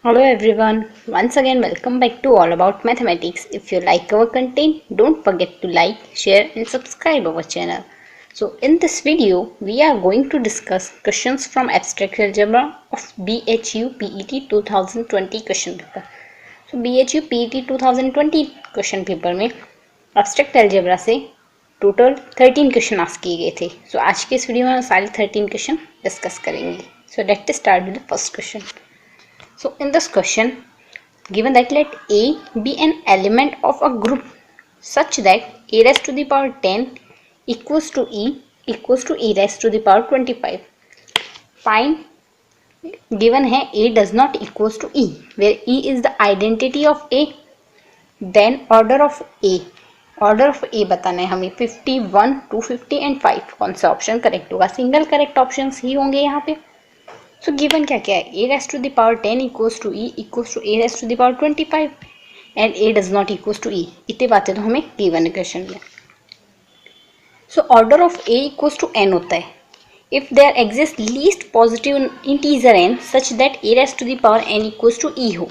Hello everyone, once again welcome back to All About Mathematics. If you like our content, don't forget to like, share and subscribe our channel. So in this video, we are going to discuss questions from Abstract Algebra of BHU PET 2020 question paper. So BHU PET 2020 question paper में Abstract Algebra से total 13 question ask किए गए थे. सो आज के इस video में हम सारे 13 क्वेश्चन डिस्कस करेंगे. So let's start with the first question. So in this question, given that let A be an element of a group such that A raised to the power 10 equals to E raised to the power 25. Find given है A does not equals to E, where E is the identity of A, then order of A. Order of A बताना है हमें 51, 250 एंड 5. कौन सा option correct होगा? Single correct option ही होंगे यहाँ पे. सो गिवन क्या क्या है? A raise to the power 10 equals to E equals to A raise to the power 25 and A does not equals to E. इतनी बातें तो हमें गिवन क्वेश्चन में. So order of A equals to N होता है if there exist least positive integer N such that A raise to the power N equals to E हो.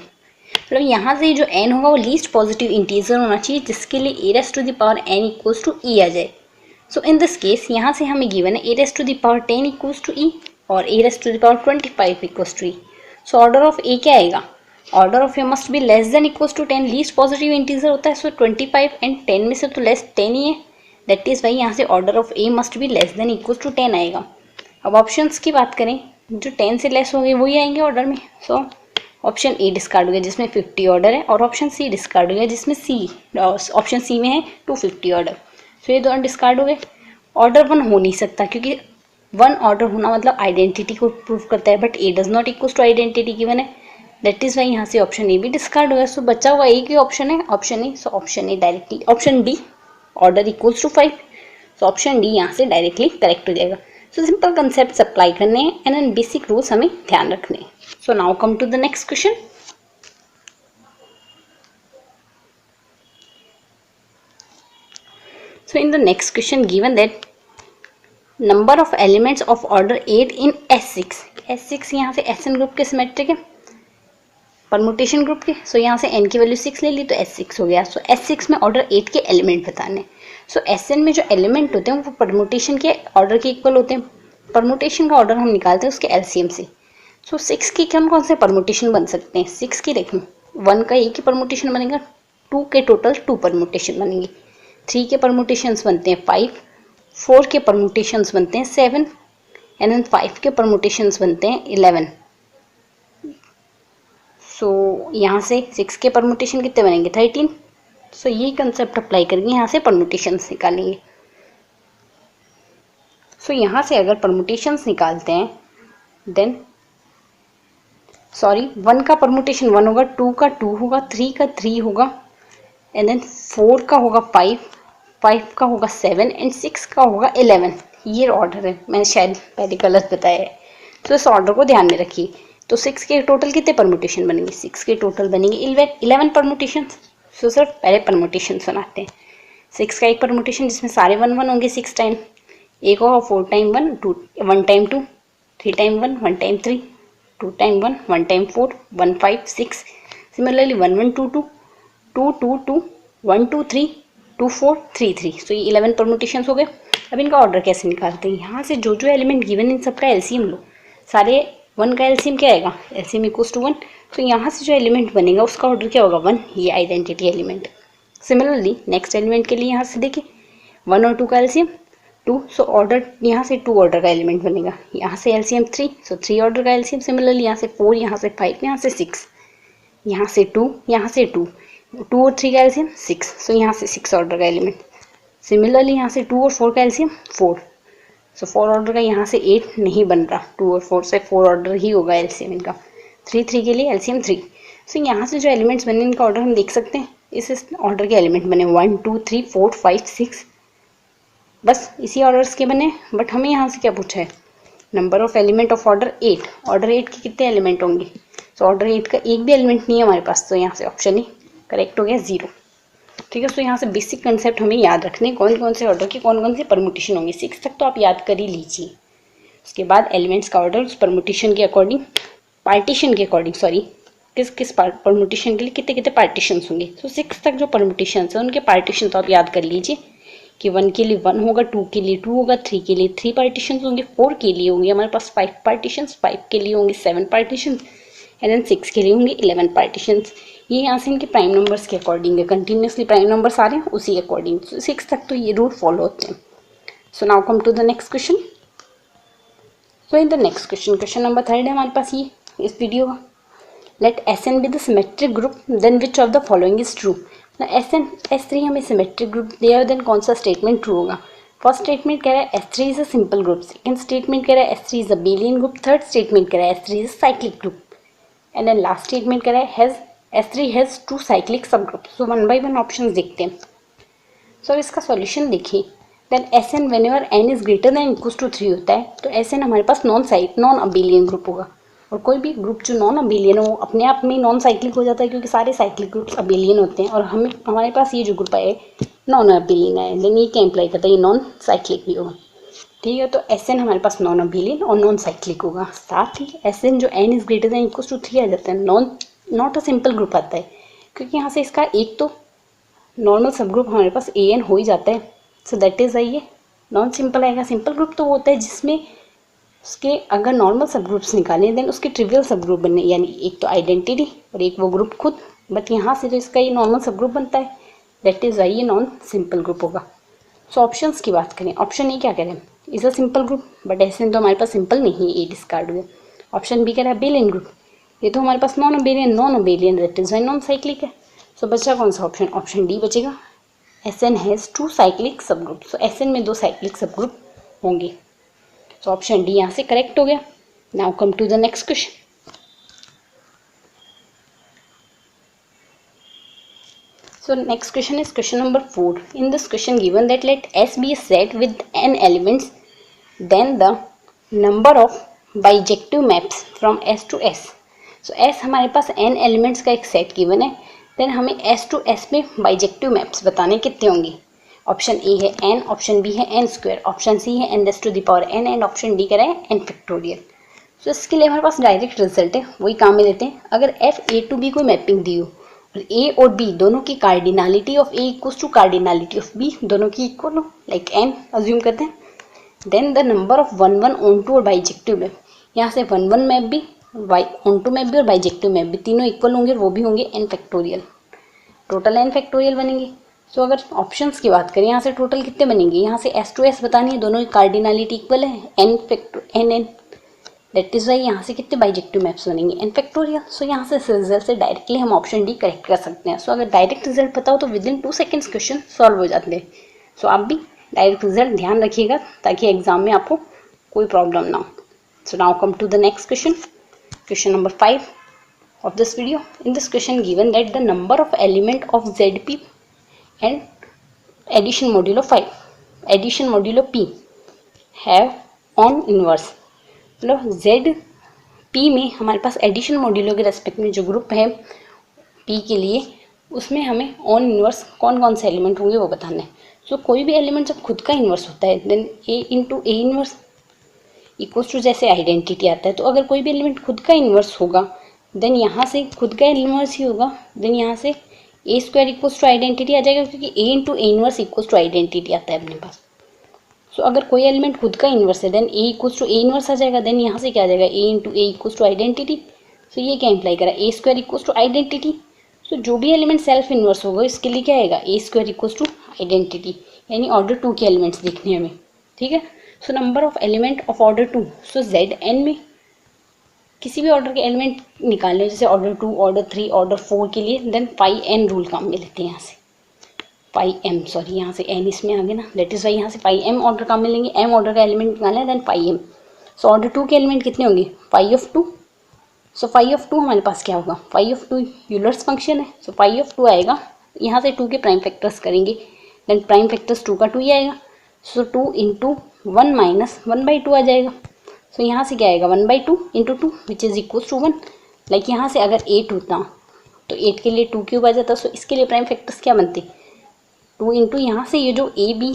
मतलब यहाँ से जो एन होगा वो लीस्ट पॉजिटिव इंटीजर होना चाहिए जिसके लिए A raise to the power N equals to E आ जाए. सो इन दिस केस यहाँ से हमें गिवन है A raise to the power 10 equals to E और A raise to the power 25 equals to E. So order of A क्या आएगा? Order of A must be less than equals to 10. Least positive integer होता है. सो 25 and 10 में से तो less 10 ही है. That is भाई यहाँ से order of A must be less than equals to 10 आएगा. अब ऑप्शंस की बात करें, जो 10 से लेस होंगे वही आएंगे ऑर्डर में. सो ऑप्शन ए डिस्कार्ड हो गया जिसमें 50 ऑर्डर है और ऑप्शन सी डिस्कार्ड हो गया जिसमें ऑप्शन सी में है 250 ऑर्डर. सो ये दोनों डिस्कार्ड हो गए. ऑर्डर 1 हो नहीं सकता क्योंकि 1 ऑर्डर होना मतलब आइडेंटिटी को प्रूव करता है, but A does not equals to identity given है. दैट इज वाई यहाँ से ऑप्शन ए भी डिस्कार्ड हो गया. सो बचा हुआ एक ही ऑप्शन है, option A. So option A directly, option D order equals to 5. So option D यहाँ से डायरेक्टली करेक्ट हो जाएगा. सो सिंपल कंसेप्ट अप्लाई करने हैं एंड एन बेसिक रूल्स हमें ध्यान रखने हैं. So now come to the next question. So in the next question given that number of elements of order 8 in S6. S6 यहाँ से SN ग्रुप के symmetric है, परमुटेशन ग्रुप के. सो यहाँ से n की वैल्यू 6 ले ली तो S6 हो गया. सो S6 में ऑर्डर 8 के एलिमेंट बताने. सो SN में जो एलिमेंट होते हैं वो परमुटेशन के ऑर्डर के इक्वल होते हैं. परमुटेशन का ऑर्डर हम निकालते हैं उसके एलसीएम से. सो 6 की हम कौन से परमुटेशन बन सकते हैं? 6 की देखो, 1 का एक ही परमुटेशन बनेगा, 2 के टोटल 2 परमुटेशन बनेंगे, 3 के परमुटेशंस बनते हैं 5, 4 के परमुटेशंस बनते हैं 7 एंड देन 5 के परमुटेशंस बनते हैं 11. सो यहाँ से 6 के परमुटेशन कितने बनेंगे? 13. सो ये कंसेप्ट अप्लाई करके यहाँ से परमुटेशंस निकालेंगे. सो यहाँ से अगर परमुटेशंस निकालते हैं देन 1 का परमुटेशन 1 होगा, 2 का 2 होगा, 3 का 3 होगा एंड देन 4 का होगा 5, 5 का होगा 7 एंड 6 का होगा 11. ये ऑर्डर है, मैंने शायद पहले गलत बताया है. तो इस ऑर्डर को ध्यान में रखिए. तो 6 के टोटल कितने परमुटेशन बनेंगे? 6 के टोटल बनेंगे 11 परमुटेशन. सो सिर्फ पहले परमुटेशन सुनाते हैं. 6 का एक परमुटेशन जिसमें सारे 1 1 होंगे 6 टाइम. एक होगा 4 time 1, 1 time 2, 3 time 1, 1 time 3, 2 time 1, 1 time 4, 1 5 6. Similarly 1 1 2 2, 2 2 2, 1 2 3, 2 4 3 3. सो ये 11 परमुटेशंस हो गए. अब इनका ऑर्डर कैसे निकालते हैं? यहाँ से जो जो एलिमेंट गिवन इन सबका एलसीएम लो. सारे 1 का एलसीएम क्या आएगा? LCM equals to 1. तो यहाँ से जो एलिमेंट बनेगा उसका ऑर्डर क्या होगा? 1. ये identity element. Similarly next element के लिए यहाँ से देखिए 1 और 2 का एलसीएम 2. सो ऑर्डर यहाँ से 2 ऑर्डर का एलिमेंट बनेगा. यहाँ से एलसीएम 3. सो 3 ऑर्डर का एलसीएम. सिमिलरली यहाँ से 4, यहाँ से 5, यहाँ से 6, यहाँ से 2, यहाँ से 2, 2 और 3 का एलसीएम 6. सो यहाँ से 6 ऑर्डर का एलिमेंट. सिमिलरली यहाँ से 2 और 4 का एलसीएम 4. सो 4 ऑर्डर का यहाँ से 8 नहीं बन रहा. 2 और 4 से 4 ऑर्डर ही होगा एलसीएम इनका. 3 3 के लिए एलसीएम 3. सो यहाँ से जो एलिमेंट्स बने इनका ऑर्डर हम देख सकते हैं. इस ऑर्डर के एलिमेंट बने 1 2 3 4 5 6. बस इसी ऑर्डर्स के बने. बट हमें यहाँ से क्या पूछा है? Number of element of order 8. Order 8 के कितने एलिमेंट होंगे? सो ऑर्डर 8 का एक भी एलिमेंट नहीं है हमारे पास. तो यहाँ से ऑप्शन ही करेक्ट हो गया 0. ठीक है. सो यहाँ से बेसिक कंसेप्ट हमें याद रखने, कौन कौन से ऑर्डर के कौन कौन से परमुटेशन होंगे. 6 तक तो आप याद कर ही लीजिए. उसके बाद एलिमेंट्स का ऑर्डर उस परमुटेशन के अकॉर्डिंग, पार्टीशन के अकॉर्डिंग किस किस परमुटेशन के लिए कितने कितने पार्टीशंस होंगे। तो 6 तक जो परमुटेशंस हैं उनके पार्टीशन तो आप याद कर लीजिए कि 1 के लिए 1 होगा, 2 के लिए 2 होगा, 3 के लिए 3 पार्टीशंस होंगे, 4 के लिए होंगे हमारे पास 5 पार्टीशंस, 5 के लिए होंगे 7 पार्टीशंस एंड देन 6 के लिए होंगे 11 पार्टीशंस। ये यहाँ से इनके प्राइम नंबर्स के अकॉर्डिंग है, कंटिन्यूसली प्राइम नंबर्स आ रहे हैं उसी के अकॉर्डिंग। 6 तक तो ये रूल फॉलो होते हैं। So now come to the next question. So in the next question, question number 3 है हमारे पास ये इस वीडियो का। Let Sn be the symmetric group, then which of the following is true? Sn S3 हमें symmetric group दिया है, then कौन सा स्टेटमेंट ट्रू होगा। फर्स्ट स्टेटमेंट कह रहा है S3 is a simple group, second statement कह रहा है S3 is a abelian group, third statement कह रहा है S3 is a cyclic group and then last statement कह रहा है S3 has 2 cyclic subgroup. So one by one options देखते हैं। सो इसका सॉल्यूशन देखिए, then Sn whenever n is greater than equals to 3 होता है तो Sn हमारे पास नॉन अबेलियन ग्रुप होगा। और कोई भी ग्रुप जो नॉन अबेलियन हो अपने आप में नॉन साइक्लिक हो जाता है, क्योंकि सारे साइक्लिक ग्रुप्स अबेलियन होते हैं और हमारे पास ये जो ग्रुप है नॉन अबेलियन है, देन ये क्या इंप्लाई करता है, ये नॉन साइक्लिक भी होगा। ठीक है, तो Sn हमारे पास नॉन अबेलियन और नॉन साइक्लिक होगा। साथ ही Sn जो n is greater than equals to 3 आ जाता है, नॉट अ सिंपल ग्रुप आता है, क्योंकि यहाँ से इसका एक तो नॉर्मल सब ग्रुप हमारे पास An हो ही जाता है। सो दैट इज ये नॉन सिंपल आएगा। सिंपल ग्रुप तो होता है जिसमें उसके अगर नॉर्मल सब ग्रुप्स निकालें देन उसके ट्रिवियल सब ग्रुप बनने, यानी एक तो आइडेंटिटी और एक वो ग्रुप खुद, बट यहाँ से जो इसका ये नॉर्मल सब ग्रुप बनता है दैट इज ये नॉन सिंपल ग्रुप होगा। सो ऑप्शंस की बात करें, ऑप्शन ए क्या कह रहे हैं, is a simple group, but ऐसे तो हमारे पास सिंपल नहीं है, ए डिस्कार्ड हुआ। ऑप्शन बी कह रहा है अबेलियन ग्रुप, ये तो हमारे पास non abelian that is non cyclic है। सो बचा कौन सा ऑप्शन, ऑप्शन डी बचेगा, Sn has 2 cyclic subgroup. So Sn में 2 साइक्लिक सब ग्रुप होंगे। सो ऑप्शन डी यहाँ से करेक्ट हो गया। Now come to the next question. So next question is question number 4। In this question given that let S be a set with n elements, then the number of bijective maps from S to S। So S हमारे पास n elements का एक set given है, then हमें S to S में bijective maps बताने कितने होंगे। ऑप्शन ए है n, ऑप्शन बी है n स्क्वायर, ऑप्शन सी है n raise to the power n and option D कह रहा है n फैक्टोरियल। सो इसके लिए हमारे पास डायरेक्ट रिजल्ट है, वही काम में लेते हैं। अगर f a टू b कोई मैपिंग दी हो और a और b दोनों की cardinality of a equals to cardinality of b दोनों की इक्वल हो, लाइक n अज्यूम करते हैं, then the number of 1 1 onto और बाइजेक्टिव मैप, यहाँ से 1 1 मैप भी ऑन टू मैप भी और बाइजेक्टिव मैप भी तीनों इक्वल होंगे और वो भी होंगे n factorial, total n factorial बनेंगे। सो अगर ऑप्शंस की बात करें यहाँ से टोटल कितने बनेंगे, यहाँ से S to S बतानी है, दोनों की कार्डिनलिटी इक्वल है n दैट इज वाई यहाँ से कितने बाइजेक्टिव मैप्स बनेंगे n फैक्टोरियल। सो यहाँ से इस रिजल्ट से डायरेक्टली हम ऑप्शन डी करेक्ट कर सकते हैं। सो अगर डायरेक्ट रिजल्ट पता हो तो with in 2 seconds question solve हो जाते हैं। सो आप भी डायरेक्ट रिजल्ट ध्यान रखिएगा ताकि एग्जाम में आपको कोई प्रॉब्लम ना हो। So now come to the next question, question number 5 of this video. In this question given that the number of element of ZP and addition modulo 5, addition modulo P have on inverse, मतलब ZP में हमारे पास addition modulo के respect में जो group है P के लिए उसमें हमें ऑन इन्वर्स कौन कौन से एलिमेंट होंगे वो बताना है। सो कोई भी एलिमेंट जब खुद का इन्वर्स होता है then A into A inverse equals to जैसे आइडेंटिटी आता है, तो अगर कोई भी एलिमेंट खुद का इन्वर्स होगा देन यहाँ से खुद का इन्वर्स ही होगा, देन यहाँ से A square equals to identity आ जाएगा, क्योंकि A into A inverse equals to identity आता है अपने पास। सो अगर कोई एलिमेंट खुद का इन्वर्स है then A equals to A inverse आ जाएगा, देन यहाँ से क्या आ जाएगा A into A equals to identity. So ये क्या इंप्लाई करा, A square equals to identity. So जो भी एलिमेंट सेल्फ इन्वर्स होगा इसके लिए क्या आएगा ए स्क्वायर इक्वल्स टू आइडेंटिटी, यानी ऑर्डर 2 के एलिमेंट्स दिखने हमें। ठीक है, so number of element of order 2, so Zn में किसी भी ऑर्डर के एलिमेंट निकालने, जैसे ऑर्डर 2, ऑर्डर 3, ऑर्डर 4 के लिए, देन 5n रूल काम में लेते हैं। यहाँ से 5m, सॉरी यहाँ से n इसमें आ गया ना, दैट इज वाई यहाँ से 5m ऑर्डर काम में लेंगे। m ऑर्डर का एलिमेंट निकालना है देन 5m। सो ऑर्डर 2 के एलिमेंट कितने होंगे 5 of 2। सो 5 of 2 हमारे पास क्या होगा, 5 of 2 यूलर्स फंक्शन है। सो 5 of 2 आएगा, यहाँ से 2 के प्राइम फैक्टर्स करेंगे, देन प्राइम फैक्टर्स 2 का 2 ही आएगा। सो 2 इंटू 1 माइनस 1/2 आ जाएगा। सो यहाँ से क्या आएगा 1/2 into 2 which is equals to 1। Like यहाँ से अगर 8 होता तो 8 के लिए 2 क्यूब आ जाता। सो इसके लिए प्राइम फैक्टर्स क्या बनते 2 इंटू यहाँ से ये जो ए बी,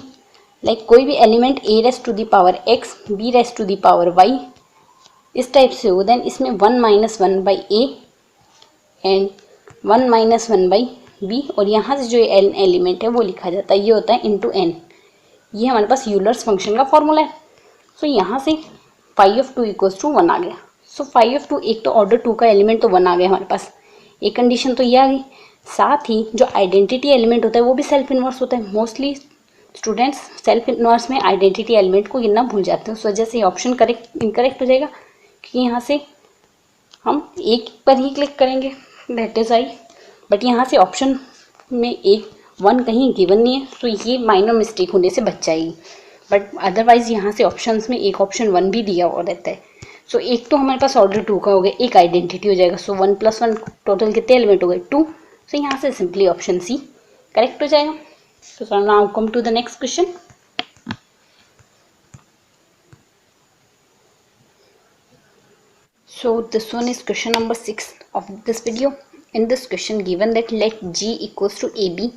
लाइक कोई भी element a raise to the power x b raise to the power y इस टाइप से हो, देन इसमें 1 minus 1/a and 1 minus 1/b, और यहाँ से जो n एलिमेंट है वो लिखा जाता है, ये होता है इंटू n। ये हमारे पास यूलर्स फंक्शन का फॉर्मूला है। सो यहाँ से फाई ऑफ 2 इक्वल्स टू 1 आ गया। सो फाई ऑफ 2, एक तो ऑर्डर 2 का एलिमेंट तो 1 आ गया हमारे पास, एक कंडीशन तो ये आ गई। साथ ही जो आइडेंटिटी एलिमेंट होता है वो भी सेल्फ इन्वर्स होता है। मोस्टली स्टूडेंट्स सेल्फ इन्वर्स में आइडेंटिटी एलिमेंट को गिनना भूल जाते हैं, उस वजह से ऑप्शन इनकरेक्ट हो जाएगा, क्योंकि यहाँ से हम एक पर ही क्लिक करेंगे, दैट इज आई। बट यहाँ से ऑप्शन में एक 1 कहीं गिवन नहीं है, तो ये माइनर मिस्टेक होने से बच जाएगी। बट अदरवाइज यहाँ से ऑप्शंस में एक ऑप्शन 1 भी दिया हुआ रहता है। सो एक तो हमारे पास ऑर्डर 2 का हो गया, एक आइडेंटिटी हो जाएगा। सो 1 + 1 टोटल कितने एलिमेंट हो गए? 2। सो यहाँ से सिंपली ऑप्शन सी करेक्ट हो जाएगा। So now come to the next question. So this one is question number 6 of this video. In this question given that let G equals to AB,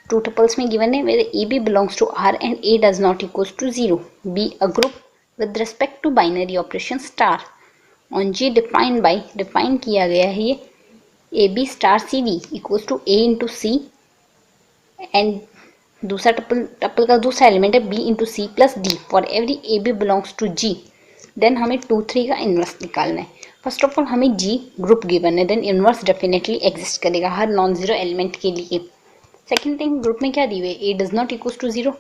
two tuples में given है where AB belongs to R and A does not equals to 0. B a group with respect to binary operation star. On G defined by, define किया गया है ये AB star CV equals to A into C and दूसरा tuple का दूसरा element है b into C plus D for every A B belongs to G. Then हमें 2, 3 का इन्वर्स निकालना है। फर्स्ट ऑफ ऑल हमें जी ग्रुप गिवन है, देन इन्वर्स डेफिनेटली एग्जिस्ट करेगा हर नॉन जीरो एलिमेंट के लिए। सेकेंड थिंग, ग्रुप में क्या दी हुई है? ए डज नॉट इक्वल्स टू 0,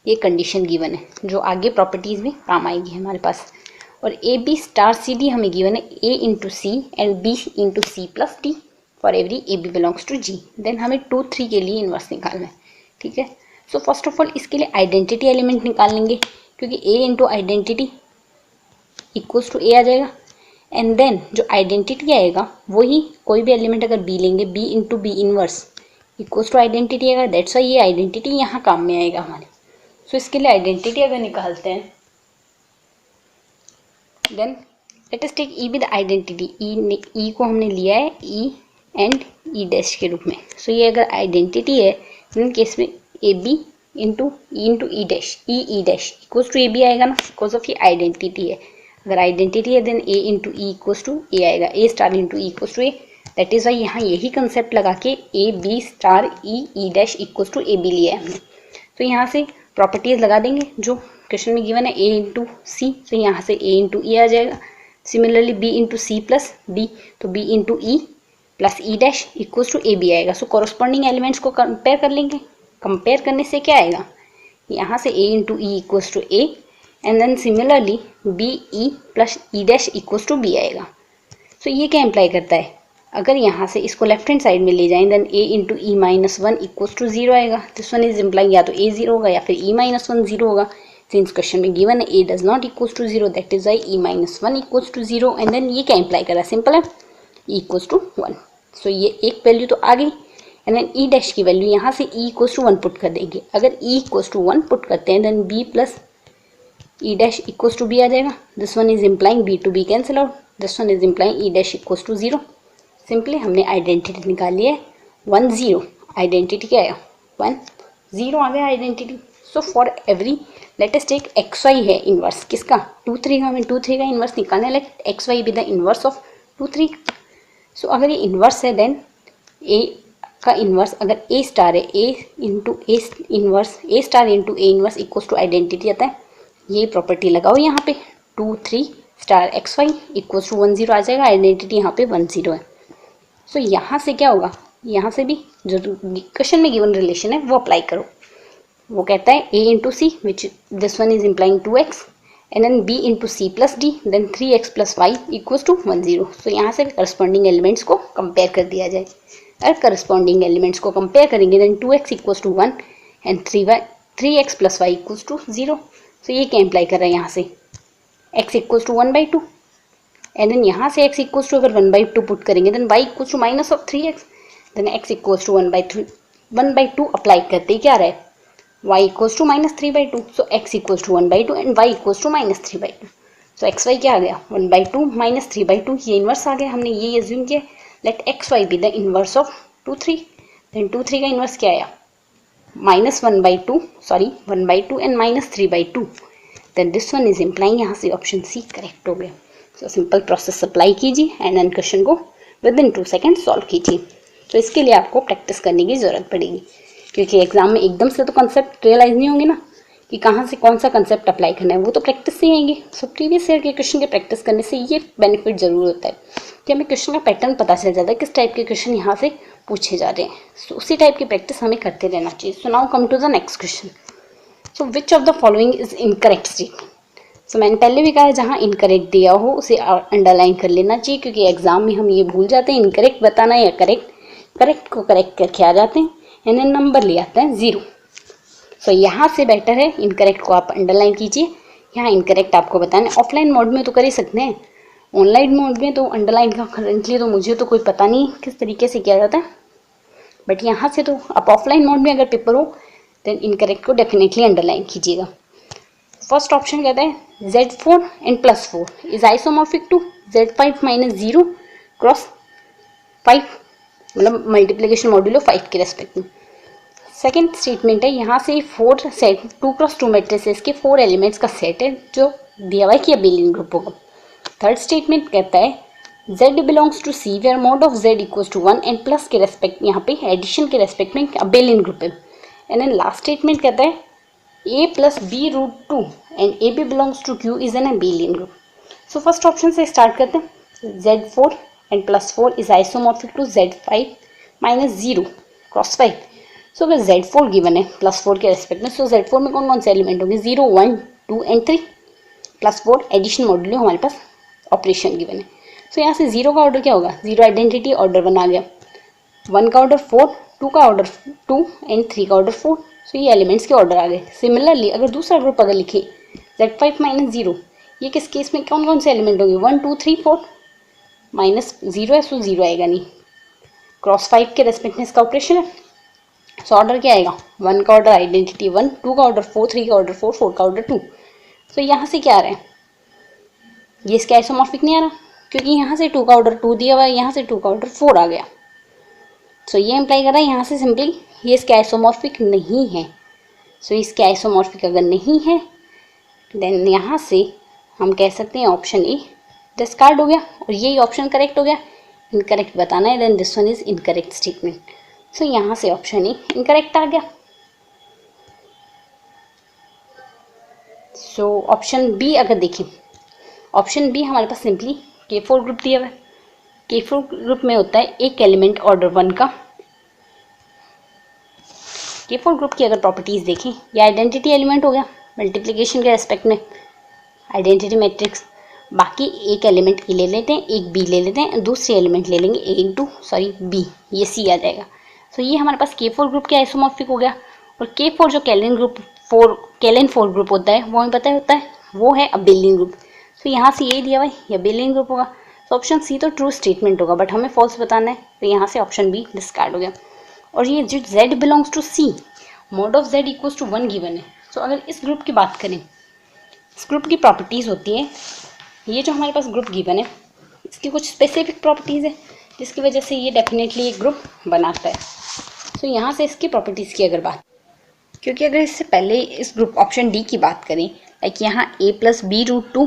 ये कंडीशन गिवन है जो आगे प्रॉपर्टीज में काम आएगी हमारे पास। और A B star C D हमें गिवन है A into C and B into C plus D for every A B belongs to G. Then हमें 2, 3 के लिए इन्वर्स निकालना है, ठीक है। सो फर्स्ट ऑफ ऑल इसके लिए आइडेंटिटी एलिमेंट निकाल लेंगे, क्योंकि A into identity equals to A आ जाएगा। एंड देन जो आइडेंटिटी आएगा वही कोई भी एलिमेंट अगर बी लेंगे, B into B inverse equals to identity आएगा। दैट्स वाई ये आइडेंटिटी यहाँ काम में आएगा हमारे। सो इसके लिए आइडेंटिटी अगर निकालते हैं, then let us take E with identity. E को हमने लिया है ई एंड ई डैश के रूप में। सो ये अगर आइडेंटिटी है, इन केस में A B into E dash E dash equals to A B आएगा ना, बिकॉज ऑफ ये आइडेंटिटी है। अगर आइडेंटिटी है then A into E equals to A आएगा, A star into E equals to A. That is why यहाँ यही concept लगा के A B star E dash equals to A B लिया है हमने। तो यहाँ से प्रॉपर्टीज लगा देंगे जो क्वेश्चन में गिवन है, ए इंटू सी, तो यहाँ से ए इंटू ई आ जाएगा। Similarly B into C plus D, तो B into E plus E dash equals to A B आएगा। सो कॉरस्पॉन्डिंग एलिमेंट्स को कंपेयर कर लेंगे। कंपेयर करने से क्या आएगा, यहाँ से a into E equals to A and then similarly B E plus E dash equals to B आएगा। सो ये क्या इम्प्लाई करता है, अगर यहाँ से इसको लेफ्ट हैंड साइड में ले जाएं then a into E minus 1 equals to 0 आएगा। दिस वन इज इम्प्लाई या तो a 0 होगा या फिर e माइनस 1 0 होगा। सिंस क्वेश्चन में गिवन है a does not equals to 0, that is why e minus 1 equals to 0 and then ये क्या इम्प्लाई कर रहा है, सिंपल है, e इक्वल्स टू 1। सो ये एक वैल्यू तो आ गई एंड देन ई डैश की वैल्यू यहाँ से ई इक्वल्स टू 1 पुट कर देंगे। अगर ई इक्वल्स टू 1 पुट करते हैं then B plus E dash equals to B आ जाएगा। This one is implying B to B cancel out, this one is implying E dash equals to 0। Simply हमने identity निकाल लिया है 1 0। आइडेंटिटी क्या आया 1 0 आ गया identity. So for every let us take X Y है इनवर्स किसका 2 3 का, हमें 2 3 का इनवर्स निकालना है। Let X Y be the inverse of 2 3। So अगर ये इनवर्स है देन ए का इन्वर्स अगर ए स्टार है, A into A inverse A star into A inverse equals to identity आता है। ये प्रॉपर्टी लगाओ यहाँ पे 2 3 star X Y equals to 1 0 आ जाएगा। आइडेंटिटी यहाँ पे 1 0 है। सो यहाँ से क्या होगा, यहाँ से भी जो क्वेश्चन में गिवन रिलेशन है वो अप्लाई करो। वो कहता है A into C which this one is implying 2x and then B into C plus D then 3x plus Y equals to 1 0। So यहाँ से करस्पॉन्डिंग एलिमेंट्स को कंपेयर कर दिया जाए। अगर करस्पॉन्डिंग एलिमेंट्स को कंपेयर करेंगे then 2x equals to 1 and 3x plus Y equals to 0। So ये क्या इम्प्लाई कर रहा है, यहाँ से x equals to 1/2 and then यहाँ से x इक्वल्स टू अगर 1/2 पुट करेंगे then y equals to minus of 3x then x equals to 1/2 apply करते ही क्या आ रहा है y equals to minus 3/2। So x equals to 1/2 and y equals to minus 3/2। So X Y क्या आ गया 1/2 माइनस 3/2, ये इन्वर्स आ गया। हमने ये एज्यूम किया let X Y be the inverse of 2 3 then 2 3 का इन्वर्स क्या आया minus 1/2 and minus 3/2 then this one is implying यहाँ से ऑप्शन सी करेक्ट हो गया। सो सिंपल प्रोसेस अप्लाई कीजिए एंड देन क्वेश्चन को विद इन 2 सेकेंड सॉल्व कीजिए। तो इसके लिए आपको प्रैक्टिस करने की ज़रूरत पड़ेगी, क्योंकि एग्जाम में एकदम से तो कंसेप्ट रियलाइज नहीं होंगे ना कि कहाँ से कौन सा कंसेप्ट अप्लाई करना है, वो तो प्रैक्टिस से ही आएंगे। सो प्रीवियस ईयर के क्वेश्चन के प्रैक्टिस करने से ये बेनिफिट जरूर होता है कि हमें क्वेश्चन का पैटर्न पता चल जाता है, किस टाइप के क्वेश्चन यहाँ से पूछे जा रहे हैं। सो उसी टाइप की प्रैक्टिस हमें करते रहना चाहिए। So now come to the next question. So which of the following is incorrect statement. So मैंने पहले भी कहा है, जहाँ इनकरेक्ट दिया हो उसे अंडरलाइन कर लेना चाहिए, क्योंकि एग्जाम में हम ये भूल जाते हैं इनकरेक्ट बताना या करेक्ट। करेक्ट को करेक्ट करके आ जाते हैं यानी नंबर ले आते हैं 0। सो यहाँ से बेटर है इनकरेक्ट को आप अंडरलाइन कीजिए। यहाँ इनकरेक्ट आपको बताना है। ऑफलाइन मोड में तो कर ही सकते हैं, ऑनलाइन मोड में तो अंडरलाइन का करंटली तो मुझे तो कोई पता नहीं किस तरीके से किया जाता है, बट यहाँ से तो आप ऑफलाइन मोड में अगर पेपर हो देन इनकरेक्ट को डेफिनेटली अंडरलाइन कीजिएगा। फर्स्ट ऑप्शन कहता है Z4 and +4 is isomorphic to Z5 - 0 cross 5, मतलब मल्टीप्लिकेशन मॉड्यूलो 5 के रेस्पेक्ट में। सेकेंड स्टेटमेंट है, यहाँ से 4 सेट 2x2 मैट्रिसेस के 4 एलिमेंट्स का सेट है जो दिया हुआ है कि अबेलियन ग्रुप होगा। थर्ड स्टेटमेंट कहता है Z belongs to C where mod of Z equals to 1 and plus के रेस्पेक्ट, यहाँ पे एडिशन के रेस्पेक्ट में अबेलियन ग्रुप है। एंड देन लास्ट स्टेटमेंट कहता है A + B√2 and AB belongs to Q is an Abelian group. So first option से start करते हैं। Z4 and +4 is isomorphic to Z5 - 0 cross 5। सो अगर Z4 गिवन है +4 के रेस्पेक्ट में, सो Z4 में कौन कौन से एलिमेंट होंगे 0, 1, 2 एंड 3 +4 एडिशन मॉड्यूलो हमारे पास ऑपरेशन गिवन है। सो यहाँ से 0 का ऑर्डर क्या होगा, 0 आइडेंटिटी ऑर्डर 1 आ गया, 1 का ऑर्डर 4, 2 का ऑर्डर 2 एंड 3 का ऑर्डर 4। सो ये एलिमेंट्स के ऑर्डर आ गए। सिमिलरली अगर दूसरा ग्रुप अगर लिखे Z5 - 0, ये किस केस में कौन कौन से एलिमेंट होंगे 1, 2, 3, 4 -0 है, सो 0 आएगा नहीं, क्रॉस 5 के रेस्पेक्ट में इसका ऑपरेशन है। सो ऑर्डर क्या आएगा, 1 का ऑर्डर आइडेंटिटी 1, 2 का ऑर्डर 4, 3 का ऑर्डर 4, 4 का ऑर्डर 2। सो यहाँ से क्या आ रहा है, ये इसके आइसोमॉर्फिक नहीं आ रहा, क्योंकि यहाँ से 2 का ऑर्डर 2 दिया हुआ है, यहाँ से 2 का ऑर्डर 4 आ गया। सो ये इम्प्लाई कर रहा है यहाँ से सिंपली ये इसके आइसोमॉर्फिक नहीं है। सो इसके आइसोमॉर्फिक अगर नहीं है देन यहाँ से हम कह सकते हैं ऑप्शन ए डिस्कार्ड हो गया और यही ऑप्शन करेक्ट हो गया। इनकरेक्ट बताना है then this one is incorrect statement. So यहाँ से ऑप्शन ए इनकरेक्ट आ गया। सो ऑप्शन बी अगर देखें, ऑप्शन बी हमारे पास सिंपली K4 ग्रुप दिया हुआ है। K4 ग्रुप में होता है एक एलिमेंट ऑर्डर 1 का। K4 ग्रुप की अगर प्रॉपर्टीज देखें, ये आइडेंटिटी एलिमेंट हो गया मल्टीप्लिकेशन के रेस्पेक्ट में, आइडेंटिटी मैट्रिक्स। बाकी एक एलिमेंट ए ले लेते हैं, एक बी ले लेते हैं, दूसरे एलिमेंट ले लेंगे बी, ये सी आ जाएगा। सो ये हमारे पास K4 ग्रुप के आइसोमॉर्फिक हो गया। और K4 जो केलन 4 ग्रुप होता है वो हमें पता होता है वो है अबेलियन ग्रुप। सो यहाँ से यही दिया हुआ है, ये अबेलियन ग्रुप होगा। तो ऑप्शन सी तो ट्रू स्टेटमेंट होगा, बट हमें फॉल्स बताना है, तो यहाँ से ऑप्शन बी डिस्कार्ड हो गया। और ये जो Z belongs to C, mod of Z equals to 1 given है। सो अगर इस ग्रुप की बात करें, इस ग्रुप की प्रॉपर्टीज़ होती है, ये जो हमारे पास ग्रुप गिवन है इसकी कुछ स्पेसिफिक प्रॉपर्टीज़ है जिसकी वजह से ये डेफिनेटली एक ग्रुप बनाता है। सो यहाँ से इसकी प्रॉपर्टीज़ की अगर बात, क्योंकि अगर इससे पहले इस ग्रुप ऑप्शन डी की बात करें, लाइक यहाँ A + B√2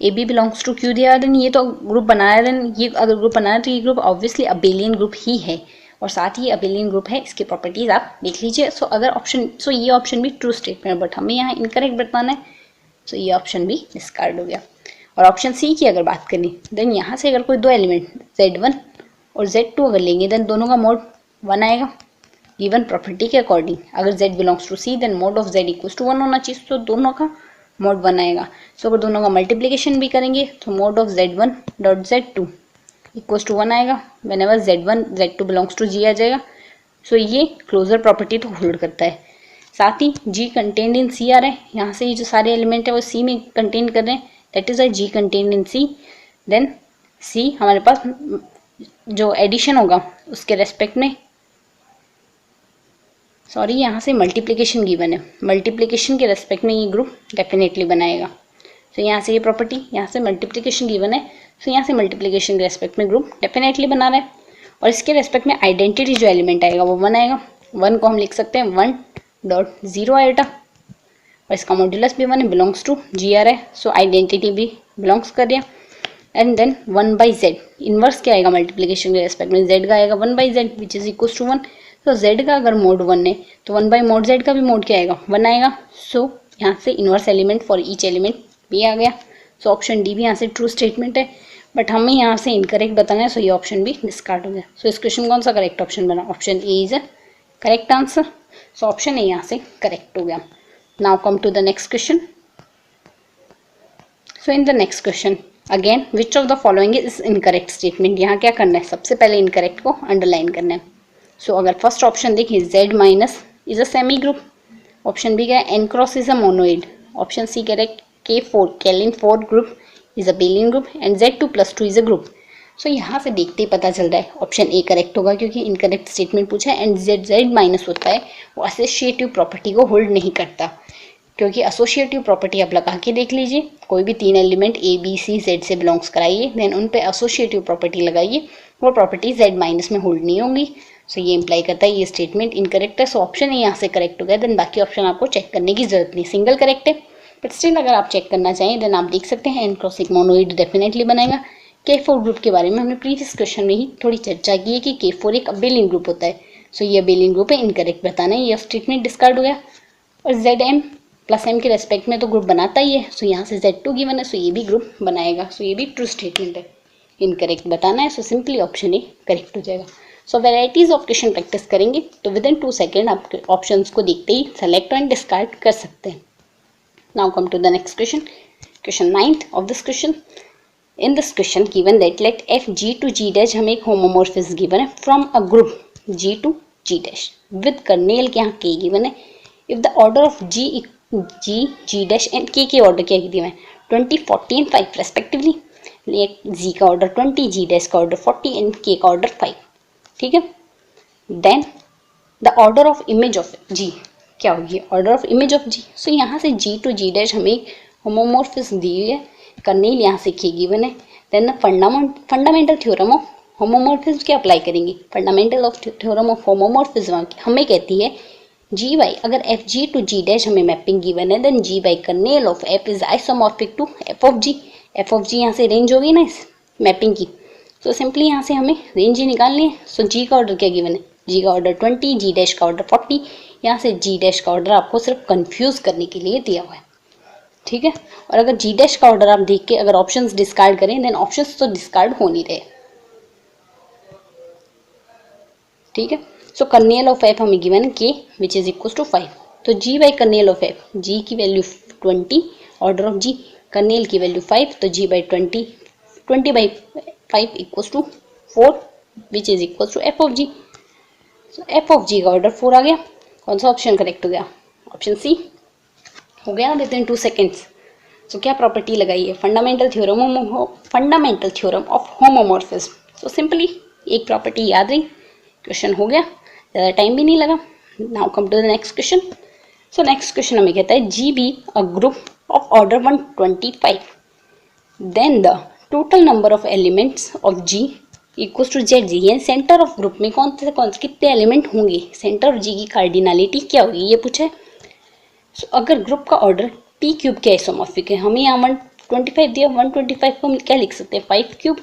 AB belongs to Q दिया, देन ये तो ग्रुप बनाया, देन ये अगर ग्रुप बनाया तो ये ग्रुप ऑब्वियसली अबेलियन ग्रुप ही है और साथ ही अबेलियन ग्रुप है। इसकी प्रॉपर्टीज़ आप देख लीजिए। सो अगर ये ऑप्शन भी ट्रू स्टेटमेंट, बट हमें यहाँ इनकरेक्ट बताना है, सो ये ऑप्शन भी डिस्कार्ड हो गया। और ऑप्शन सी की अगर बात करें, देन यहाँ से अगर कोई दो एलिमेंट Z1 और Z2 अगर लेंगे देन दोनों का मोड 1 आएगा गिवन प्रॉपर्टी के अकॉर्डिंग। अगर Z belongs to C then mod of Z equals to 1 होना चाहिए, तो दोनों का मोड 1 आएगा। सो अगर दोनों का मल्टीप्लिकेशन भी करेंगे तो mod of Z1 dot Z2 equals to 1 आएगा। Whenever Z1 Z2 belongs to G आ जाएगा। सो ये क्लोजर प्रॉपर्टी तो होल्ड करता है। साथ ही G कंटेन्ड इन C आ रहा है, यहाँ से ये जो सारे एलिमेंट है वो C में कंटेन कर रहे हैं, that is G contained in C। Then C हमारे पास जो एडिशन होगा उसके रेस्पेक्ट में, सॉरी यहाँ से मल्टीप्लिकेशन गिवन है, मल्टीप्लिकेशन के रेस्पेक्ट में ये ग्रुप डेफिनेटली बनाएगा। तो यहाँ से ये प्रॉपर्टी, यहाँ से मल्टीप्लिकेशन गिवन है, तो यहाँ से मल्टीप्लिकेशन के रेस्पेक्ट में ग्रुप डेफिनेटली बना रहा है। और इसके रेस्पेक्ट में आइडेंटिटी जो एलिमेंट आएगा वो 1 आएगा। 1 को हम लिख सकते हैं 1.0 आएगा और इसका मॉड्यूलस भी 1 है, बिलोंग्स टू G आ रहा है। सो आइडेंटिटी भी बिलोंग्स कर दिया। एंड देन 1/z, इनवर्स क्या आएगा मल्टीप्लीकेशन के रेस्पेक्ट में, z का आएगा 1/z which is equal to 1। तो z का अगर मोड 1 है तो 1/mod z का भी मोड क्या आएगा 1 आएगा। सो यहाँ से inverse element for each element भी आ गया। सो ऑप्शन डी भी यहाँ से ट्रू स्टेटमेंट है, बट हमें यहाँ से इनकरेक्ट बताना है, सो ये ऑप्शन भी डिस्कार्ड हो गया। सो इस क्वेश्चन कौन सा करेक्ट ऑप्शन बना, option A is a correct answer. So option A यहाँ से करेक्ट हो गया। Now come to the next question. So in the next question again which of the following is incorrect statement, यहाँ क्या करना है, सबसे पहले इनकरेक्ट को अंडरलाइन करना है। सो अगर फर्स्ट ऑप्शन देखिए z minus is a semi group, option B क्या है n cross is a monoid, option C correct K4 Klein 4 group is abelian group and Z2+2 is a group. So यहाँ से देखते ही पता चल रहा है ऑप्शन ए करेक्ट होगा, क्योंकि इनकरेक्ट स्टेटमेंट पूछा है एंड z माइनस होता है वो एसोसिएटिव प्रॉपर्टी को होल्ड नहीं करता, क्योंकि एसोसिएटिव प्रॉपर्टी आप लगा के देख लीजिए, कोई भी 3 element A B C Z से बिलोंग्स कराइए, देन उन पे एसोसिएटिव प्रॉपर्टी लगाइए, वो प्रॉपर्टी z माइनस में होल्ड नहीं होंगी। सो ये इंप्लाई करता है ये स्टेटमेंट इनकरेक्ट है। सो ऑप्शन ए यहाँ से करेक्ट हो गया, देन बाकी ऑप्शन आपको चेक करने की जरूरत नहीं, सिंगल करेक्ट है, बट स्टिल अगर आप चेक करना चाहें देन आप देख सकते हैं n क्रॉस एक मोनोइड डेफिनेटली बनाएगा। K4 ग्रुप के बारे में हमने प्रीवियस क्वेश्चन में ही थोड़ी चर्चा की है कि K4 एक अबेलियन ग्रुप होता है। सो ये अबेलियन ग्रुप है, इनकरेक्ट बताना है, ये स्टेटमेंट डिस्कार्ड हो गया। और Zm प्लस m के रेस्पेक्ट में तो ग्रुप बनाता ही है, सो यहाँ से Z2 गिवन है, सो ये भी ग्रुप बनाएगा, सो ये भी ट्रू स्टेटमेंट है, इनकरेक्ट बताना है। So simply option A correct हो जाएगा। So varieties of question practice करेंगे तो विद इन 2 सेकेंड आप ऑप्शन को देखते ही सेलेक्ट एंड डिस्कार्ड कर सकते हैं। Now come to the next question, question 9th of this question. In this question given that let F G to G dash, हमें एक होमोमॉर्फिज्म गिवन है from a group G to G dash with kernel के यहाँ के given है। If the order of G G dash and K order क्या given है 20 40 and 5 respectively, G का ऑर्डर 20, जी डैश का ऑर्डर 40 एंड के का ऑर्डर 5, ठीक है। Then the order of image of G क्या होगी, order of image of G. So यहाँ से जी टू जी डैश हमें होमोमॉर्फिज्म दी हुई है, कर्नेल यहाँ से के गिवन है। Then fundamental theorem of homomorphism क्या अप्लाई करेंगे, fundamental of theorem of homomorphism हमें कहती है जी वाई, अगर F G to G dash हमें मैपिंग गिवन है then G Y kernel of F is isomorphic to F of G. F of G यहाँ से रेंज होगी ना इस मैपिंग की, तो सिंपली यहाँ से हमें रेंज ही निकालनी है। सो जी का ऑर्डर क्या गिवन है, जी का ऑर्डर 20, जी डैश का ऑर्डर 40, यहाँ से जी डैश का ऑर्डर आपको सिर्फ कंफ्यूज करने के लिए दिया हुआ है, ठीक है। और अगर जी डैश का ऑर्डर आप देख के अगर ऑप्शंस डिस्कार्ड करें देन ऑप्शंस तो डिस्कार्ड हो नहीं रहे, ठीक है। सो कर्नेल ऑफ एफ हमें गिवन है K which is equal to 5, तो G by kernel of F, G की value 20, order of G kernel की वैल्यू 5, तो G by 20 by 5 equal to 4 which is equal to F of G. So F of G का order 4 आ गया, कौन सा option correct हो गया, option C हो गया विद इन 2 सेकेंड्स। सो क्या प्रॉपर्टी लगाई है, fundamental theorem of homomorphism. So simply एक प्रॉपर्टी याद रही, क्वेश्चन हो गया, ज़्यादा टाइम भी नहीं लगा। Now come to the next question. So next question हमें कहता है G B a group of order 125, then the total number of elements of G equals to Z G, यानी सेंटर ऑफ ग्रुप में कौन से कितने एलिमेंट होंगे, centre of जी की कार्डिनलिटी क्या होगी ये पूछा है। सो अगर ग्रुप का ऑर्डर टी क्यूब के आइसोमॉर्फिक है, हमें यहाँ 125 दिया, 125 को हम क्या लिख सकते हैं 5 क्यूब।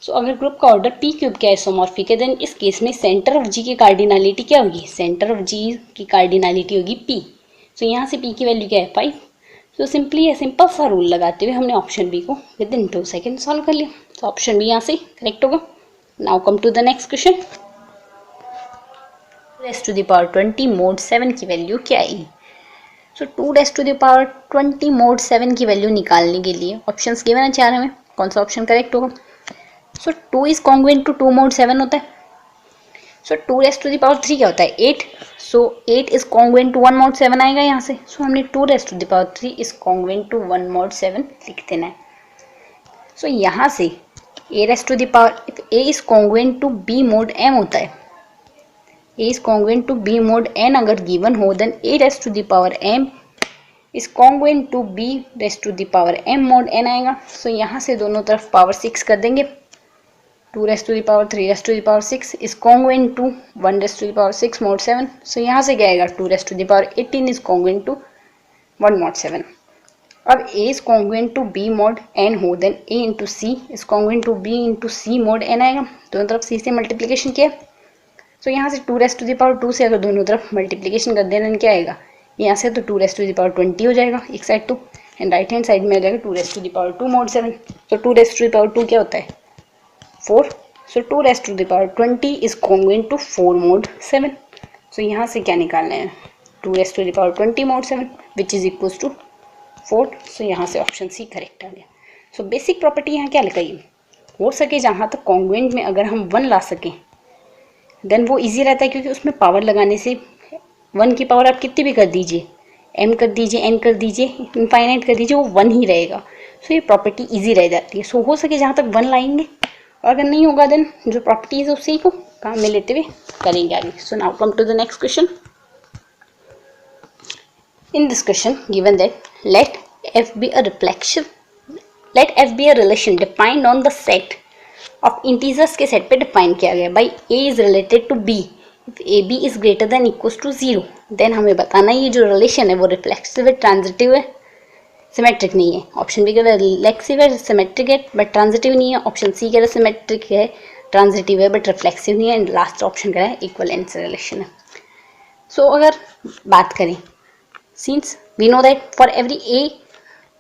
सो अगर ग्रुप का ऑर्डर पी क्यूब के आइसोमॉर्फिक है देन इस केस में सेंटर ऑफ जी की कार्डिनलिटी क्या होगी, सेंटर ऑफ जी की कार्डिनलिटी होगी पी। सो यहाँ से पी की वैल्यू क्या है 5। सो सिंपली ये सिंपल सा रूल लगाते हुए हमने ऑप्शन बी को विद इन 2 सेकेंड सॉल्व कर लिया, तो ऑप्शन बी यहाँ से करेक्ट होगा। Now come to the next question, 2⁻20 mod 7 की वैल्यू क्या आएगी। सो 2⁻20 मोड 7 की वैल्यू निकालने के लिए ऑप्शंस गिवन है 4 हमें, कौन सा ऑप्शन करेक्ट होगा। सो 2 इज कॉन्ग्रुएंट टू 2 मोड 7 होता है। सो 2⁻3 क्या होता है 8, सो 8 इज कॉन्ग्रुएंट टू 1 मोड 7 आएगा यहाँ से। सो हमने 2⁻3 इज कॉन्ग्रुएंट टू 1 मोड 7 लिख देना है। सो यहाँ से a is congruent to b mod m होता है, a is congruent to b mod n अगर गिवन हो then a⁻m is congruent to b⁻m mod n आएगा। सो यहाँ से दोनों तरफ पावर 6 कर देंगे, 2⁻3⁻6 is congruent to 1⁻6 mode 7। So यहाँ से क्या आएगा 2⁻18 इज कॉन्ग्रुएंट टू 1 मोड 7। अब A is congruent to B mod N हो, then A into C is congruent to B into C mod N आएगा। दोनों तरफ C से मल्टीप्लीकेशन किया, सो यहाँ से 2 raised to the power 2 से अगर दोनों तरफ मल्टीप्लीकेशन कर देना क्या आएगा, यहाँ से तो 2 raised to the power 20 हो जाएगा एक साइड तो, एंड राइट हैंड साइड में आ जाएगा 2 raised to the power 2 mod 7। तो 2 raised to the power 2 क्या होता है 4, so 2 raised to the power 20 is congruent to 4 mod 7। So यहाँ से क्या निकालना है 2 raised to the power 20 mod 7 which is equals to 4। So यहाँ से ऑप्शन सी करेक्ट आ गया। सो बेसिक प्रॉपर्टी यहाँ क्या लगाई, हो सके जहाँ तक कॉन्ग्रुएंट में अगर हम 1 ला सकें देन वो इजी रहता है, क्योंकि उसमें पावर लगाने से 1 की पावर आप कितनी भी कर दीजिए, m कर दीजिए, n कर दीजिए, इनफाइनाइट कर दीजिए, वो 1 ही रहेगा। सो ये प्रॉपर्टी इजी रह जाती है। सो हो सके जहाँ तक 1 लाएंगे, और अगर नहीं होगा देन जो प्रॉपर्टी है उसी को काम में लेते हुए करेंगे आगे। So now come to the next question. In this question given that let f be a reflection, let f be a relation defined on the set of integers के सेट पे डिफाइन किया गया by a is related to b if A B is greater than equals to 0। Then हमें बताना है ये जो relation है वो रिफ्लेक्सिव है, ट्रांजिटिव है, सिमेट्रिक नहीं है। ऑप्शन बी कह रहा है रिफ्लेक्सिव है, सिमेट्रिक है बट ट्रांजिटिव नहीं है। ऑप्शन सी कह रहा है सिमेट्रिक है, ट्रांजिटिव है बट रिफ्लेक्सिव नहीं है। एंड लास्ट ऑप्शन कह रहा है इक्विवेलेंस रिलेशन है। सो अगर बात करें, since we know that for every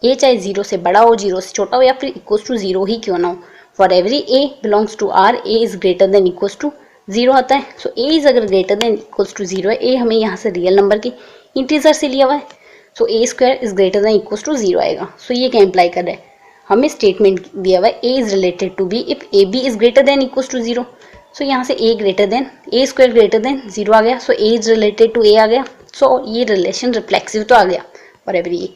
A चाहे 0 से बड़ा हो, 0 से छोटा हो, या फिर इक्वल्स टू 0 ही क्यों ना हो, for every A belongs to R A is greater than equals to 0 आता है। सो ए इज अगर ग्रेटर देन इक्वल्स टू 0 है, ए हमें यहाँ से रियल नंबर की इंटीजर से लिया हुआ है, so A square is greater than equals to 0 आएगा। सो ये क्या इंप्लाई कर रहा है, हमें स्टेटमेंट दिया हुआ है A is related to B if A B is greater than equals to 0। So यहाँ से A greater than A square greater than 0 आ गया, so A is related to A आ गया। सो ये रिलेशन रिफ्लेक्सिव तो आ गया फॉर एवरी ए।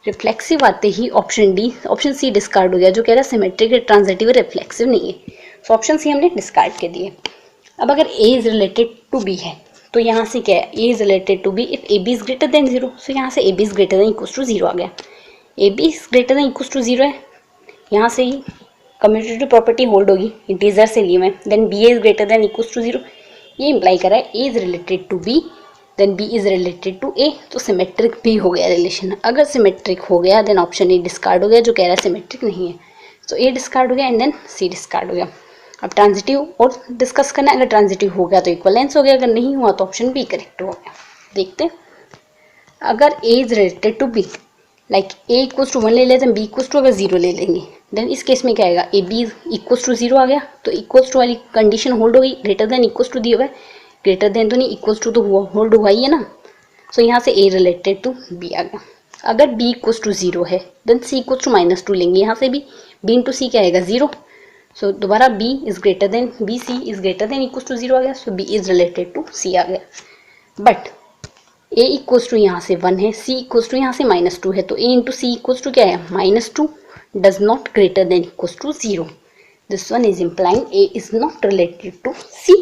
रिफ्लेक्सिव आते ही option D, option C discard हो गया, जो कह रहा है सिमेट्रिक है, ट्रांजिटिव है, रिफ्लेक्सिव नहीं है। सो ऑप्शन सी हमने डिस्कार्ड कर दिए। अब अगर A is related to B है तो यहाँ से क्या है, A is related to B if A B is greater than 0। So यहाँ से A B is greater than equals to 0 आ गया। A B is greater than equals to 0 है, यहाँ से ही कम्यूटेटिव प्रॉपर्टी होल्ड होगी, इंटीजर से लिए मैं। Then B is greater than equals to 0, ये इंप्लाई कर रहा है A is related to B then B is related to A. तो सिमेट्रिक भी हो गया रिलेशन। अगर सिमेट्रिक हो गया देन ऑप्शन ए डिस्कार्ड हो गया, जो कह रहा है सिमेट्रिक नहीं है। सो ए डिस्कार्ड हो गया एंड देन सी डिस्कार्ड हो गया। अब ट्रांजिटिव और डिस्कस करना है, अगर ट्रांजिटिव हो गया तो इक्विवेलेंस हो गया, अगर नहीं हुआ तो ऑप्शन बी करेक्ट हो गया। देखते हैं, अगर A is related to B, like A equals to 1 ले लेते हैं, बी इक्वल्स टू अगर 0 ले लेंगे, देन इस केस में क्या आएगा, ए बी इक्वल्स टू 0 आ गया, तो इक्वल्स टू वाली कंडीशन होल्ड हो गई। ग्रेटर देन इक्वल्स टू दिया हुआ है, ग्रेटर देन तो नहीं, इक्वल्स टू तो हुआ, होल्ड हुआ ही है ना। सो यहाँ से ए रिलेटेड टू बी आ गया। अगर बी इक्वल्स टू 0 है देन सी इक्वल्स टू -2 लेंगे, यहाँ से भी बी इंटू सी क्या आएगा 0। सो दोबारा B is greater than B, C is greater than equals to 0 आ गया। So B is related to C आ गया। बट ए इक्वल्स टू यहाँ से 1 है, सी इक्वल्स टू यहाँ से -2 है, तो A into C equals to क्या है -2 does not greater than equals to 0। This one is implying A is not related to C.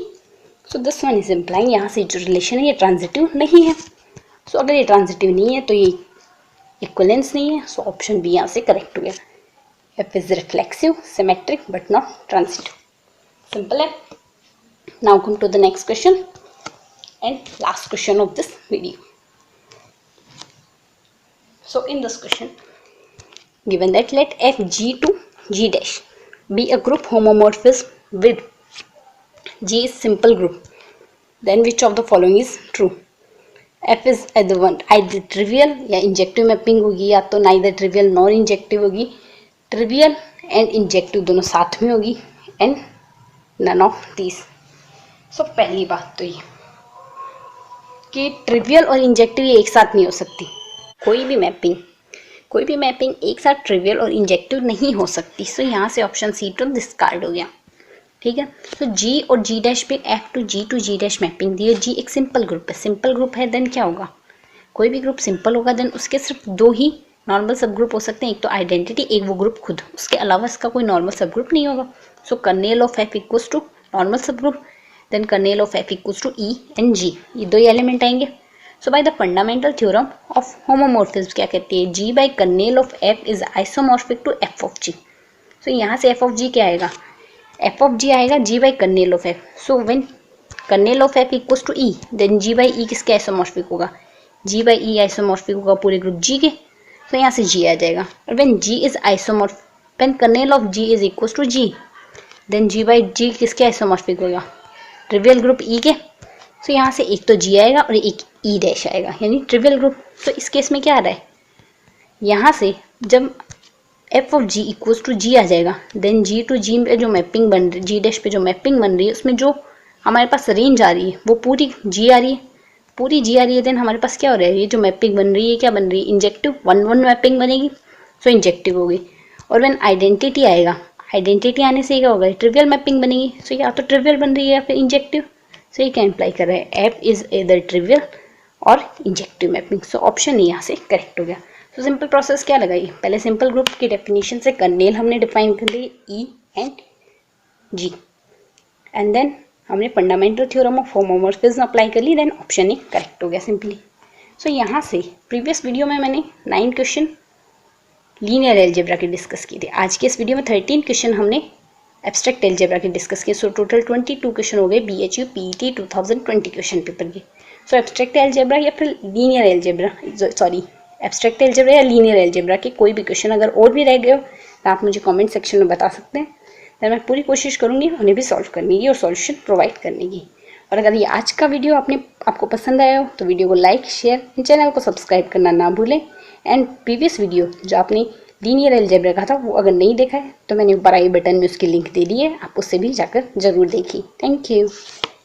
So this one is implying यहाँ से जो रिलेशन है ये ट्रांजिटिव नहीं है। सो अगर ये ट्रांजिटिव नहीं है तो ये इक्विवेलेंस नहीं है। सो ऑप्शन बी यहाँ से करेक्ट हो गया। F is reflexive, symmetric but not transitive. Simple है। Now come to the next question and last question of this video. So in this question given that let f g to g dash be a group homomorphism with g is simple group, then which of the following is true? f is either trivial या injective mapping होगी, या तो neither trivial nor injective होगी, trivial and injective दोनों साथ में होगी, and none of these. So पहली बात तो ये कि ट्रिवियल और इंजेक्टिव ये एक साथ नहीं हो सकती। कोई भी मैपिंग एक साथ ट्रिवियल और इंजेक्टिव नहीं हो सकती। सो यहाँ से ऑप्शन सी तो डिस्कार्ड हो गया। ठीक है। तो जी और जी डैश पे F two G dash mapping दी है। जी एक सिंपल ग्रुप है, सिंपल ग्रुप है देन क्या होगा, कोई भी ग्रुप सिंपल होगा देन उसके सिर्फ 2 ही नॉर्मल सब ग्रुप हो सकते हैं, एक तो आइडेंटिटी, एक वो ग्रुप खुद, उसके अलावा इसका कोई नॉर्मल सब ग्रुप नहीं होगा। So kernel of F equals to normal subgroup, then kernel of F equals to E and G, ये 2 एलिमेंट आएंगे। So by the fundamental theorem of homomorphism क्या कहती है, G by kernel of F is isomorphic to F of G. So यहाँ से F of G क्या आएगा, F of G आएगा G by kernel of F. So when kernel of F equals to E then G by E किसके isomorphic होगा, जी by E isomorphic होगा पूरे group जी के। तो यहाँ से g आ जाएगा। और when g is isomorph, when kernel of g is equal to g, then g by g किसके आइसोमॉर्फिक होगा, ट्रिवियल ग्रुप E के। तो यहाँ से एक तो g आएगा और एक E डैश आएगा, यानी ट्रिवियल ग्रुप। तो इस केस में क्या आ रहा है, यहाँ से जब f of g equals to g आ जाएगा, देन g टू g पे जो मैपिंग बन रही, g डैश पे जो मैपिंग बन रही है उसमें जो हमारे पास रेंज आ रही है वो पूरी g आ रही है, पूरी g आ रही है। देन हमारे पास क्या हो रहा है, ये जो मैपिंग बन रही है क्या बन रही है, इंजेक्टिव 1-1 मैपिंग बनेगी, सो इंजेक्टिव होगी। और व्हेन आइडेंटिटी आएगा, आइडेंटिटी आने से क्या होगा, ट्रिवियल मैपिंग बनेगी। सो या तो ट्रिवियल बन रही है या फिर इंजेक्टिव। सो ये क्या इम्प्लाई कर रहा है, एफ इज इधर ट्रिवियल और injective mapping. So option E यहाँ से करेक्ट हो गया। तो सिंपल प्रोसेस क्या लगाई, पहले सिंपल ग्रुप की डेफिनेशन से कर्नेल हमने डिफाइन कर ली E and G, and then हमने fundamental theorem of homomorphism apply कर ली, देन ऑप्शन ए करेक्ट हो गया सिंपली। सो यहाँ से प्रीवियस वीडियो में मैंने 9 क्वेश्चन लीनियर अलजेब्रा के डिस्कस किए थे। आज के इस वीडियो में 13 क्वेश्चन हमने एब्स्ट्रैक्ट अलजेब्रा के डिस्कस किए। सो टोटल 22 क्वेश्चन हो गए BHU PET 2020 क्वेश्चन पेपर के। सो एब्स्ट्रैक्ट अलजेब्रा या फिर linear algebra, sorry abstract algebra या लीनियर अलजेब्रा के कोई भी क्वेश्चन अगर और भी रह गए हो तो आप मुझे कमेंट सेक्शन में बता सकते हैं, तो मैं पूरी कोशिश करूँगी उन्हें भी सॉल्व करने की और सॉल्यूशन प्रोवाइड करने की। और अगर ये आज का वीडियो आपको पसंद आया हो तो वीडियो को लाइक शेयर, चैनल को सब्सक्राइब करना ना भूलें। एंड प्रीवियस वीडियो जो आपने लीनियर अलजेब्रा का था वो अगर नहीं देखा है तो मैंने ऊपर आई बटन में उसकी लिंक दे दी है, आप उससे भी जाकर जरूर देखिए। Thank you.